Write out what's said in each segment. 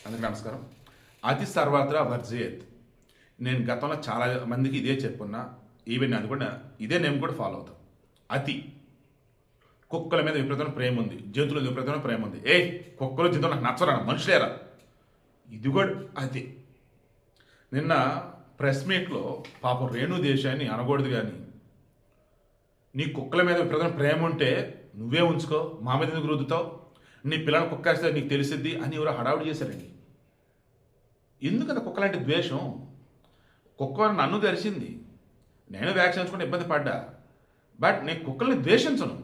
అందరికీ నమస్కారం. అతి సర్వత్రా వర్జయేత్. నేను గతంలో చాలా మందికి ఇదే చెప్పున్నా. ఈవెన్ అది కూడా ఇదే నేను కూడా ఫాలో అవుతాను. అతి కుక్కల మీద విపరీతమైన ప్రేమ ఉంది, జంతువుల మీద విపరీతమైన ప్రేమ ఉంది. కుక్కలు జంతువులు నాకు నచ్చరా, మనుషులేరా, ఇది కూడా అతి. నిన్న ప్రెస్ మీట్లో పాపం రేణు దేశాన్ని అనకూడదు, కానీ నీ కుక్కల మీద విపరీతమైన ప్రేమ ఉంటే నువ్వే ఉంచుకో, మా మీద ఎందుకు రుద్దుతావు, నీ పిల్లలు కుక్కేస్తే నీకు తెలిసిద్ది అని ఎవరో హడావుడి చేశారండి. ఎందుకంత కుక్కలాంటి ద్వేషం? కుక్క నన్ను గరిచింది, నేను వ్యాక్సిన్ వేసుకుంటే ఇబ్బంది పడ్డా, బట్ నేను కుక్కల్ని ద్వేషించను.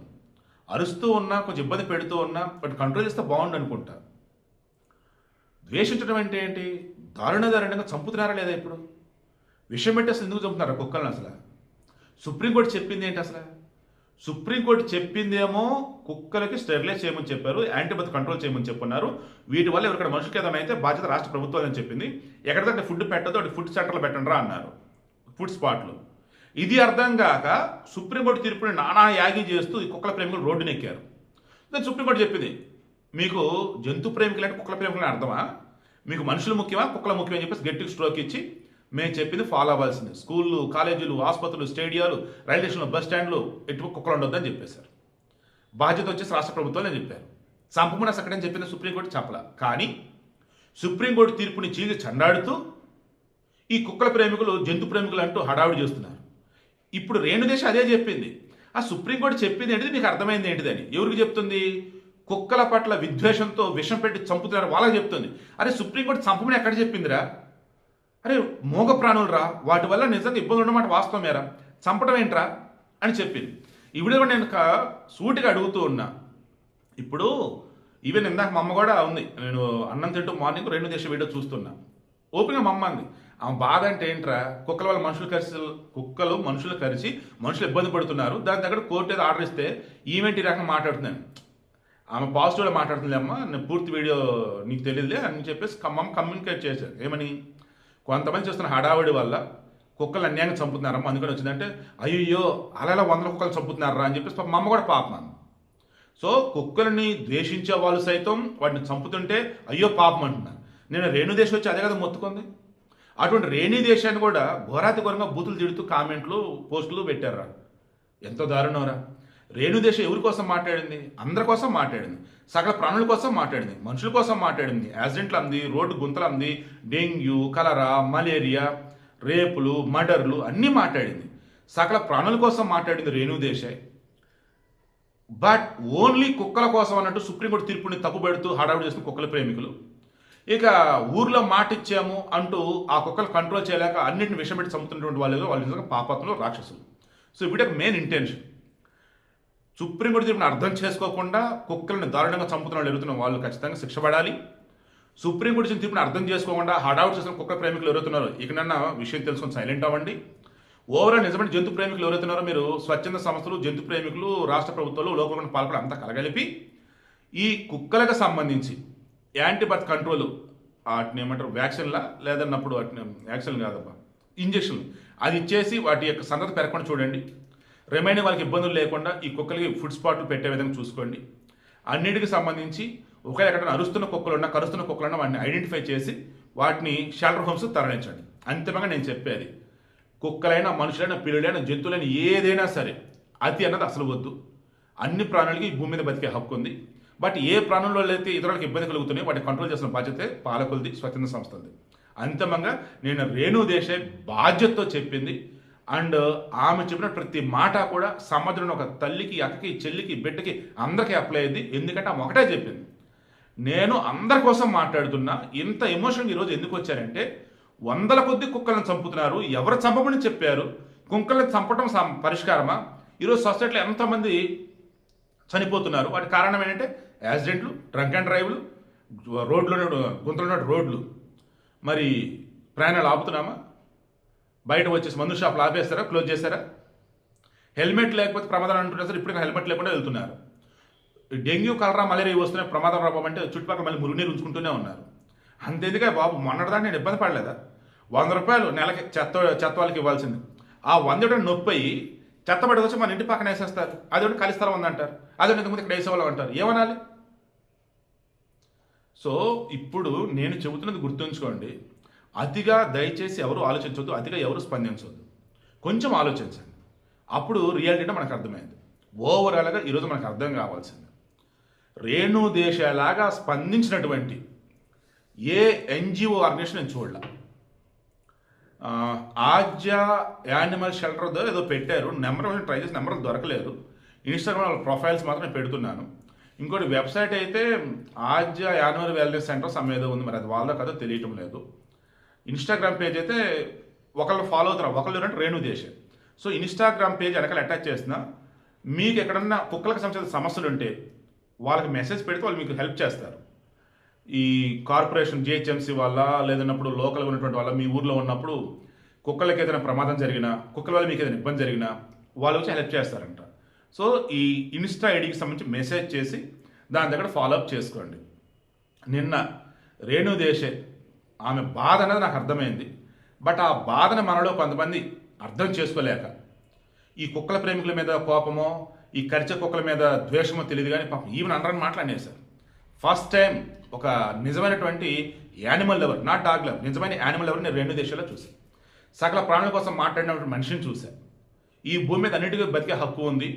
అరుస్తూ ఉన్నా, కొంచెం ఇబ్బంది పెడుతూ ఉన్నా, బట్ కంట్రోల్ చేస్తే బాగుండు అనుకుంటా. ద్వేషించడం అంటే ఏంటి? దారుణంగా చంపుతున్నారా లేదా? ఇప్పుడు విషయం పెట్టి అసలు ఎందుకు చంపుతున్నారా కుక్కల్ని? అసలు సుప్రీంకోర్టు చెప్పింది ఏంటి? అసలు సుప్రీంకోర్టు చెప్పిందేమో కుక్కలకి స్టెరిలైజ్ చేయమని చెప్పారు, యాంటీబయాటిక్ కంట్రోల్ చేయమని చెప్పున్నారు. వీటి వల్ల ఎవరికైనా మనుషులకి ఏదైనా అయితే బాధ్యత రాష్ట్ర ప్రభుత్వం అని చెప్పింది. ఎక్కడికంటే ఫుడ్ పెట్టదో అటు ఫుడ్ సెంటర్లో పెట్టండి రా అన్నారు, ఫుడ్ స్పాట్లు. ఇది అర్థం కాక సుప్రీంకోర్టు తీర్పుని నానా యాగి చేస్తూ ఈ కుక్కల ప్రేమికులు రోడ్డుని ఎక్కారు. దాని సుప్రీంకోర్టు చెప్పింది, మీకు జంతు ప్రేమికులు అంటే కుక్కల ప్రేమికులు అర్థమా, మీకు మనుషులు ముఖ్యమా కుక్కల ముఖ్యమా అని చెప్పేసి గట్టిగా స్ట్రోక్ ఇచ్చి మేము చెప్పింది ఫాలో అవ్వాల్సింది. స్కూళ్ళు, కాలేజీలు, ఆసుపత్రులు, స్టేడియాలు, రైల్వే స్టేషన్లు, బస్ స్టాండ్లు ఎటు కుక్కలు ఉండొద్దని చెప్పేశారు. బాధ్యత వచ్చేసి రాష్ట్ర ప్రభుత్వాన్ని చెప్పారు. సంపూర్ణ సక్కడని చెప్పింది సుప్రీంకోర్టు చెప్పల. కానీ సుప్రీంకోర్టు తీర్పుని చీల్చి చండాడుతూ ఈ కుక్కల ప్రేమికులు జంతు ప్రేమికులు అంటూ హడావుడి చేస్తున్నారు. ఇప్పుడు రేణుదేశం అదే చెప్పింది. ఆ సుప్రీంకోర్టు చెప్పింది ఏంటిది, మీకు అర్థమైంది ఏంటిదని ఎవరికి చెప్తుంది? కుక్కల పట్ల విద్వేషంతో విషం పెట్టి చంపుతున్నారు వాళ్ళకి చెప్తుంది. అరే సుప్రీంకోర్టు చంపమని ఎక్కడ చెప్పిందిరా? అరే మోగ ప్రాణులు రా, వాటి వల్ల నిజంగా ఇబ్బంది ఉన్నమాట వాస్తవమేరా, చంపడం ఏంట్రా అని చెప్పింది. ఇప్పుడు కూడా నేను సూటిగా అడుగుతూ ఉన్నా. ఇప్పుడు ఈవెన్ ఇందాక మా అమ్మ కూడా ఉంది, నేను అన్నం తింటూ మార్నింగ్ రేణుదేశం వీడియో చూస్తున్నా. ఓపెన్గా మా అమ్మ అంది, ఆమె బాధ అంటే ఏంట్రా, కుక్కల వల్ల కుక్కలు మనుషులు కలిసి మనుషులు ఇబ్బంది పడుతున్నారు, దాని దగ్గర కోర్టు ఏదో ఆర్డర్ ఇస్తే ఈవెంట్ ఈ రకంగా మాట్లాడుతున్నాను. ఆమె పాజిటివ్గా మాట్లాడుతుంది. అమ్మ నేను పూర్తి వీడియో నీకు తెలియదులే అని చెప్పేసి మమ్మ కమ్యూనికేట్ చేశారు. ఏమని, కొంతమంది చేస్తున్న హడావుడి వల్ల కుక్కలు అన్యాయంగా చంపుతున్నారమ్మ, అందుకని వచ్చిందంటే అయ్యో అలా 100 కుక్కలు చంపుతున్నారా అని చెప్పేసి మా అమ్మ కూడా పాపం. సో కుక్కలని ద్వేషించే వాళ్ళు సైతం వాటిని చంపుతుంటే అయ్యో పాపం అంటున్నారు. నేను రేణుదేశం వచ్చి అదే కదా మొత్తుకుంది. అటువంటి రేణి దేశాన్ని కూడా ఘోరాతి ఘోరంగా బూతులు తిడుతూ కామెంట్లు, పోస్టులు పెట్టారా. ఎంతో దారుణంరా. రేణుదేశం ఎవరి కోసం మాట్లాడింది? అందరి కోసం మాట్లాడింది, సకల ప్రాణుల కోసం మాట్లాడింది, మనుషుల కోసం మాట్లాడింది. యాక్సిడెంట్లు అంది, రోడ్డు గుంతలు అంది, డెంగ్యూ, కలరా, మలేరియా, రేపులు, మర్డర్లు అన్నీ మాట్లాడింది. సకల ప్రాణుల కోసం మాట్లాడింది రేణుదేశాయ్. బట్ ఓన్లీ కుక్కల కోసం అన్నట్టు సుప్రీంకోర్టు తీర్పుని తప్పుపెడుతూ హడావుడి చేస్తున్న కుక్కల ప్రేమికులు. ఇక ఊర్లో మాట ఇచ్చాము అంటూ ఆ కుక్కలు కంట్రోల్ చేయలేక అన్నింటిని విషం పెట్టి చంపుతున్నటువంటి వాళ్ళు నిజంగా పాపాత్ములు, రాక్షసులు. సో వీటికి మెయిన్ ఇంటెన్షన్ సుప్రీంకోర్టు తీర్పుని అర్థం చేసుకోకుండా కుక్కలను దారుణంగా చంపుతున్న వాళ్ళు ఎరుగుతున్న వాళ్ళు ఖచ్చితంగా శిక్ష పడాలి. సుప్రీంకోర్టు తీర్పుని అర్థం చేసుకోకుండా హడావుడి చేసిన కుక్క ప్రేమికులు ఎవరుతున్నారో ఇకనన్నా విషయం తెలుసుకొని సైలెంట్ అవ్వండి. ఓవరాల్ నిజమైన జంతు ప్రేమికులు ఎవరైతున్నారో మీరు స్వచ్ఛంద సంస్థలు, జంతు ప్రేమికులు, రాష్ట్ర ప్రభుత్వాలు, లోకల్ పాలకులు అంతా కలగలిపి ఈ కుక్కలకు సంబంధించి యాంటీబయాటిక్ కంట్రోల్ వాటిని ఏమంటారు వ్యాక్సిన్లా లేదన్నప్పుడు వాటిని వ్యాక్సిన్ కాదబ్బా ఇంజక్షన్లు అది ఇచ్చేసి వాటి యొక్క సంగతి పెరగకుండా చూడండి. రిమైనింగ్ వాళ్ళకి ఇబ్బందులు లేకుండా ఈ కుక్కలకి ఫుడ్ స్పాట్లు పెట్టే విధంగా చూసుకోండి. అన్నిటికి సంబంధించి ఒకవేళ ఎక్కడైనా అరుస్తున్న కుక్కలు ఉన్నా, కరుస్తున్న కుక్కలు ఉన్నా వాటిని ఐడెంటిఫై చేసి వాటిని షెల్టర్ హోమ్స్ తరలించండి. అంతిమంగా నేను చెప్పేది, కుక్కలైనా, మనుషులైనా, పిల్లులైనా, జంతువులైనా ఏదైనా సరే అతి అన్నది అసలు వద్దు. అన్ని ప్రాణులకి ఈ భూమి మీద బతికే హక్కు ఉంది. బట్ ఏ ప్రాణంలో అయితే ఇతరులకు ఇబ్బంది కలుగుతున్నాయో వాటిని కంట్రోల్ చేసిన బాధ్యత పాలకులది, స్వచ్ఛంద సంస్థలది. అంతిమంగా నేను రేణుదేశాయ్ బాధ్యతతో చెప్పింది. అండ్ ఆమె చెప్పిన ప్రతి మాట కూడా సమాజంలో ఒక తల్లికి, అక్కకి, చెల్లికి, బిడ్డకి అందరికీ అప్లై అయ్యింది. ఎందుకంటే ఆమె ఒకటే చెప్పింది, నేను అందరి కోసం మాట్లాడుతున్నా. ఇంత ఎమోషన్ ఈరోజు ఎందుకు వచ్చారంటే 100ల కొద్ది కుక్కలను చంపుతున్నారు, ఎవరు చంపమని చెప్పారు? కుక్కలను చంపడం పరిష్కారమా? ఈరోజు సొసైటీలో ఎంతమంది చనిపోతున్నారు? వాటి కారణం ఏంటంటే యాక్సిడెంట్లు, డ్రంక్ అండ్ డ్రైవ్లు, రోడ్లు, గుంతలు రోడ్లు. మరి ప్రయాణాలు ఆపుతున్నామా? బయట వచ్చేసి మందు షాపులు ఆపేస్తారా, క్లోజ్ చేశారా? హెల్మెట్ లేకపోతే ప్రమాదం అంటున్నారు సార్, ఇప్పుడు హెల్మెట్ లేకుండా వెళ్తున్నారు. డెంగ్యూ, కలరా, మలేరియా వస్తున్నాయి, ప్రమాదం రాబోమంటే చుట్టుపక్కల మళ్ళీ మురుగునీరు ఉంచుకుంటూనే ఉన్నారు. అంతేందుకే బాబు, మొన్నటిదాన్ని నేను ఇబ్బంది పడలేదా? 100 రూపాయలు నెలకి చెత్త వాళ్ళకి ఇవ్వాల్సింది. ఆ 100 నొప్పి చెత్త పడి వచ్చి మన ఇంటి పక్కన వేసేస్తారు. అదొకటి ఖాళీ స్థలం ఉందంటారు, అదొకటి ఇంతకుముందు ఇక్కడ వేసేవాళ్ళం అంటారు. ఏమనాలి? సో ఇప్పుడు నేను చెబుతున్నది గుర్తుంచుకోండి. అతిగా దయచేసి ఎవరు ఆలోచించవద్దు, అతిగా ఎవరు స్పందించవద్దు. కొంచెం ఆలోచించండి. అప్పుడు రియాలిటీ అంటే మనకు అర్థమైంది. ఓవరాల్గా ఈరోజు మనకు అర్థం కావాల్సింది, రేణు దేశాలాగా స్పందించినటువంటి ఏ ఎన్జిఓ ఆర్గనైజేషన్ నేను చూడలే. ఆజ్య యానిమల్ షెల్టర్ ఏదో పెట్టారు, నెంబర్ ట్రై చేసి నెంబర్ దొరకలేదు. ఇన్స్టాగ్రామ్ వాళ్ళ ప్రొఫైల్స్ మాత్రం నేను పెడుతున్నాను. ఇంకోటి వెబ్సైట్ అయితే ఆజ్య యానిమల్ వెల్నెస్ సెంటర్ ఏదో ఉంది, మరి అది వాళ్ళదో కదో తెలియటం లేదు. ఇన్స్టాగ్రామ్ పేజ్ అయితే ఒకళ్ళు ఫాలో అవుతారు, ఒకళ్ళు అంటే రేణు దేశే. సో ఇన్స్టాగ్రామ్ పేజ్ వెనకాల అటాచ్ చేసిన మీకు ఎక్కడన్నా కుక్కలకు సంబంధించిన సమస్యలు ఉంటే వాళ్ళకి మెసేజ్ పెడితే వాళ్ళు మీకు హెల్ప్ చేస్తారు. ఈ కార్పొరేషన్ జిహెచ్ఎంసీ వల్ల లేదన్నప్పుడు లోకల్గా ఉన్నటువంటి వాళ్ళ మీ ఊర్లో ఉన్నప్పుడు కుక్కలకి ఏదైనా ప్రమాదం జరిగినా, కుక్కల వల్ల మీకు ఏదైనా ఇబ్బంది జరిగినా వాళ్ళు వచ్చి హెల్ప్ చేస్తారంట. సో ఈ ఇన్స్టా ఐడికి సంబంధించి మెసేజ్ చేసి దాని దగ్గర ఫాలోఅప్ చేసుకోండి. నిన్న రేణు దేశే ఆమె బాధ అనేది నాకు అర్థమైంది. బట్ ఆ బాధను మనలో కొంతమంది అర్థం చేసుకోలేక ఈ కుక్కల ప్రేమికుల మీద కోపమో, ఈ కరిచే కుక్కల మీద ద్వేషమో తెలియదు కానీ పాపం ఈవెన్ అందరని మాట్లాడేశారు. ఫస్ట్ టైం ఒక నిజమైనటువంటి animal lover, not dog lover, నిజమైన యానిమల్ లవర్ నేను రేణు దేశాల్లో చూశాను. సకల ప్రాణుల కోసం మాట్లాడినటువంటి మనిషిని చూశాను. ఈ భూమి మీద అన్నిటికీ బతికే హక్కు ఉంది.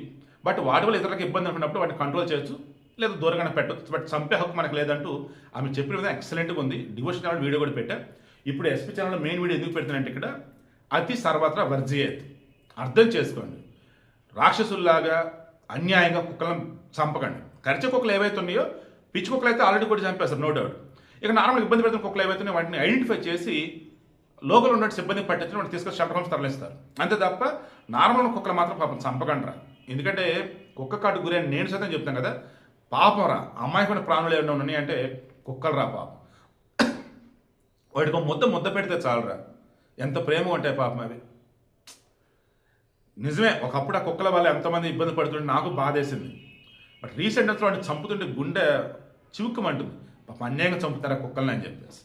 బట్ వాటి వల్ల ఇతరులకు ఇబ్బంది అనుకున్నప్పుడు వాటిని కంట్రోల్ చేయొచ్చు, లేదా దూరంగానే పెట్టచ్చు. బట్ చంపే హక్కు మనకు లేదంటూ ఆమె చెప్పిన విధంగా ఎక్సలెంట్గా ఉంది. డివోషన్ ఛానల్ వీడియో కూడా పెట్టా. ఇప్పుడు ఎస్పీ ఛానల్లో మెయిన్ వీడియో ఎందుకు పెడుతున్నానంటే ఇక్కడ అతి సర్వత్రా వర్జియేత్. అర్థం చేసుకోండి, రాక్షసుల్లాగా అన్యాయంగా కుక్కలను చంపకండి. కరిచే కుక్కలు ఏవైతే ఉన్నాయో, పిచ్చి కుక్కలు అయితే ఆల్రెడీ కూడా చంపేస్తారు, నో డౌట్. ఇక నార్మల్ ఇబ్బంది పెడుతున్న కుక్కలు ఏవైతే వాటిని ఐడెంటిఫై చేసి లోకల్ ఉన్నట్టు సిబ్బంది పట్టించి వాటిని తీసుకొని షెల్టర్ హోమ్స్ తరలిస్తారు. అంతే తప్ప నార్మల్ కుక్కలు మాత్రం పాపం చంపకండి రా. ఎందుకంటే కుక్క కాటు గురైన నేను సైతం చెప్తాను కదా, పాపం రా, అమ్మాయికి ప్రాణులు ఏమైనా ఉన్నాయి అంటే కుక్కలు రా పాపం. వాటికి ముద్ద పెడితే చాలరా, ఎంత ప్రేమ ఉంటాయి పాపం అవి. నిజమే, ఒకప్పుడు ఆ కుక్కల వల్ల ఎంతమంది ఇబ్బంది పడుతుంటే నాకు బాధేసింది. బట్ రీసెంట్ డేస్లో వాటిని చంపుతుంటే గుండె చివుక్కుమంటుంది. పాపం అన్యాయంగా చంపుతారా కుక్కల్ని అని చెప్పేసి.